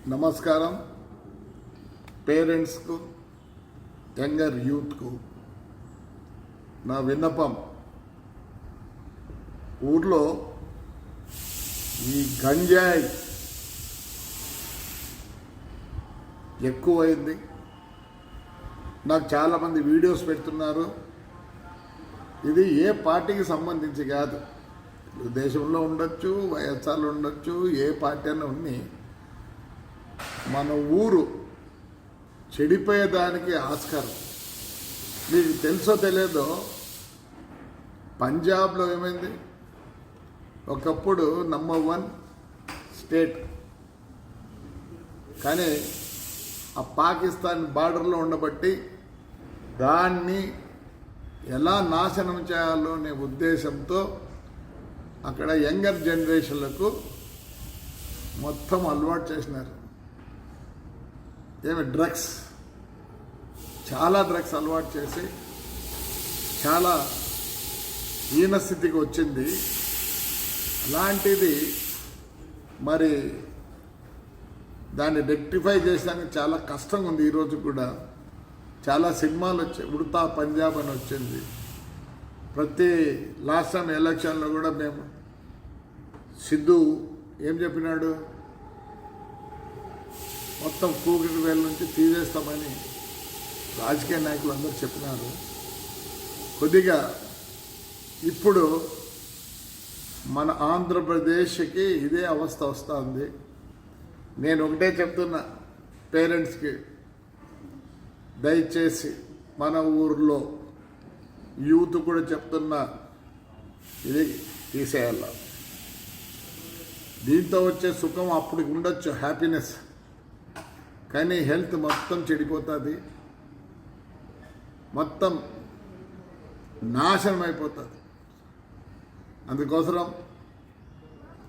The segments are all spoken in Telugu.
నమస్కారం. పేరెంట్స్కు, యంగర్ యూత్కు నా విన్నపం, ఊర్లో ఈ గంజాయి ఎక్కువైంది. నాకు చాలామంది వీడియోస్ పెడుతున్నారు. ఇది ఏ పార్టీకి సంబంధించి కాదు, దేశంలో ఉండొచ్చు, వైఎస్ఆర్లో ఉండొచ్చు, ఏ పార్టీ అయినా ఉన్ని మన ఊరు చెడిపోయేదానికి ఆస్కారం. మీకు తెలుసో తెలియదో, పంజాబ్లో ఏమైంది, ఒకప్పుడు నంబర్ 1 స్టేట్, కానీ ఆ పాకిస్తాన్ బార్డర్లో ఉండబట్టి దాన్ని ఎలా నాశనం చేయాలో అనే ఉద్దేశంతో అక్కడ యంగర్ జనరేషన్లకు మొత్తం అలవాటు చేసినారు. డ్రగ్స్, చాలా డ్రగ్స్ అలవాటు చేసి చాలా హీనస్థితికి వచ్చింది. అలాంటిది మరి దాన్ని రెక్టిఫై చేసడానికి చాలా కష్టంగా ఉంది. ఈరోజు కూడా చాలా సినిమాలు వచ్చాయి. ఉడతా పంజాబ్ అని వచ్చింది. ప్రతి లాస్ట్ టైం ఎలక్షన్లో కూడా మేము సిద్ధు ఏం చెప్పినాడు, మొత్తం కూకటి వేల నుంచి తీసేస్తామని రాజకీయ నాయకులు అందరూ చెప్పినారు. కొద్దిగా ఇప్పుడు మన ఆంధ్రప్రదేశ్కి ఇదే అవస్థ వస్తుంది. నేను ఒకటే చెప్తున్నా పేరెంట్స్కి, దయచేసి మన ఊర్లో యూత్ కూడా చెప్తున్నా, ఇది తీసేయాల. దీంతో వచ్చే సుఖం అప్పుడు ఉండొచ్చు, హ్యాపీనెస్, కానీ హెల్త్ మొత్తం చెడిపోతుంది, మొత్తం నాశనం అయిపోతుంది. అందుకోసం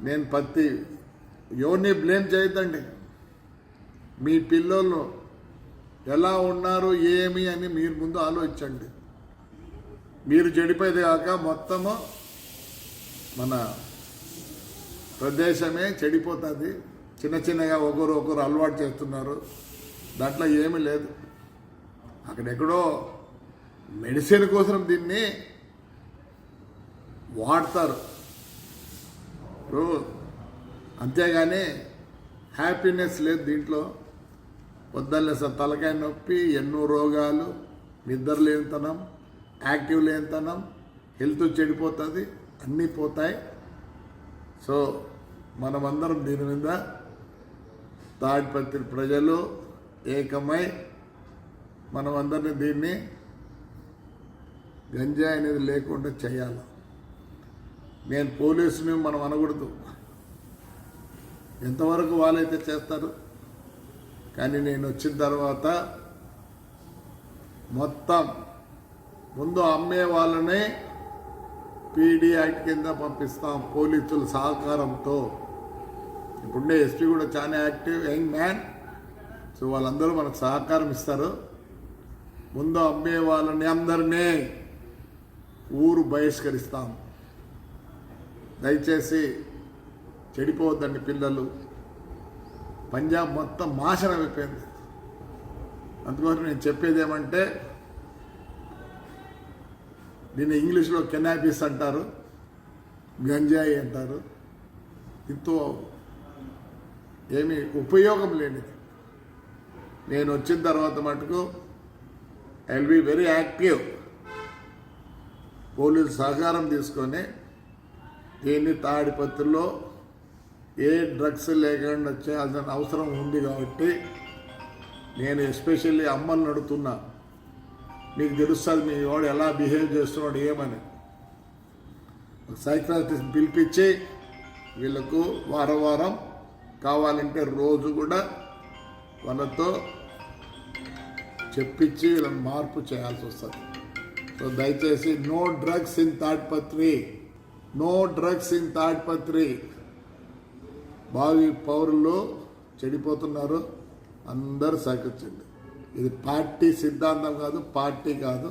నేను ఎవరిని బ్లేమ్ చేయొద్దండి. మీ పిల్లలు ఎలా ఉన్నారు ఏమి అని మీరు ముందు ఆలోచించండి. మీరు చెడిపోయేది కాక మొత్తము మన ప్రదేశమే చెడిపోతుంది. చిన్న చిన్నగా ఒకరు అలవాటు చేస్తున్నారు, దాంట్లో ఏమీ లేదు. అక్కడెక్కడో మెడిసిన్ కోసం దీన్ని వాడతారు, అంతేగాని హ్యాపీనెస్ లేదు దీంట్లో. పొద్దున్నే తలకాయ నొప్పి, ఎన్నో రోగాలు, నిద్ర లేనితనం, యాక్టివ్ లేనితనం, హెల్త్ చెడిపోతుంది, అన్నీ పోతాయి. సో మనమందరం దీని మీద తాడిపత్రి ప్రజలు ఏకమై మనమందరినీ దీన్ని గంజాయి అనేది లేకుండా చేయాలి. నేను పోలీసుని మనం అనకూడదు, ఎంతవరకు వాళ్ళైతే చేస్తారు. కానీ నేను వచ్చిన తర్వాత మొత్తం ముందు అమ్మే వాళ్ళనే పీడీ యాక్ట్ కింద పంపిస్తాం పోలీసుల సహకారంతో. ఇప్పుడే ఎస్పీ కూడా చాలా యాక్టివ్, యంగ్ మ్యాన్. సో వాళ్ళందరూ మనకు సహకారం ఇస్తారు. ముందు అమ్మే వాళ్ళని అందరినీ ఊరు బహిష్కరిస్తాం. దయచేసి చెడిపోవద్దండి పిల్లలు. పంజాబ్ మొత్తం నాశనం అయిపోయింది. అందుకోసం నేను చెప్పేది ఏమంటే, దీన్ని ఇంగ్లీష్లో కెనాబిస్ అంటారు, గంజాయి అంటారు. ఇంతో ఏమీ ఉపయోగం లేనిది. నేను వచ్చిన తర్వాత మటుకు I will be very active. Police సహకారం తీసుకొని దీన్ని తాడిపత్రిలో ఏ డ్రగ్స్ లేకుండా చేయాల్సిన అవసరం ఉంది. కాబట్టి నేను ఎస్పెషల్లీ అమ్మల్ని అడుగుతున్నా, మీకు తెలుస్తుంది మీ వాడు ఎలా బిహేవ్ చేస్తున్నాడు ఏమని. సైకాలజిస్ట్ పిలిపించి వీళ్ళకు వారం కావాలంటే రోజు కూడా వాళ్ళతో చెప్పించి వీళ్ళని మార్పు చేయాల్సి వస్తుంది. సో దయచేసి no drugs in Tadipatri, no drugs in Tadipatri. భావి పౌరులు చెడిపోతున్నారు, అందరూ సహకరించండి. ఇది పార్టీ సిద్ధాంతం కాదు, పార్టీ కాదు,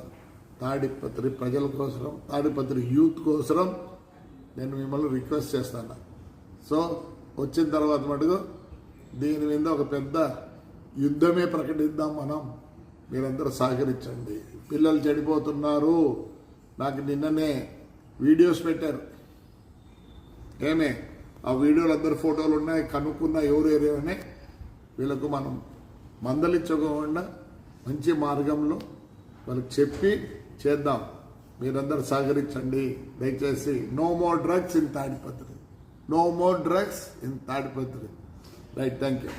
తాడిపత్రి ప్రజల కోసం, తాడిపత్రి యూత్ కోసం నేను మిమ్మల్ని రిక్వెస్ట్ చేస్తాను. సో వచ్చిన తర్వాత మటుకు దీని మీద ఒక పెద్ద యుద్ధమే ప్రకటిద్దాం మనం. మీరందరూ సహకరించండి. పిల్లలు చెడిపోతున్నారు. నాకు నిన్ననే వీడియోస్ పెట్టారు. ఏమే ఆ వీడియోలు అందరు ఫోటోలు ఉన్నాయి, కనుక్కున్న ఎవరు ఏరియానే. వీళ్ళకు మనం మందలించకుండా మంచి మార్గంలో వాళ్ళకి చెప్పి చేద్దాం. మీరందరూ సహకరించండి దయచేసి. No more drugs in Tadipatri. No more drugs in Tadipatri. Right, thank you.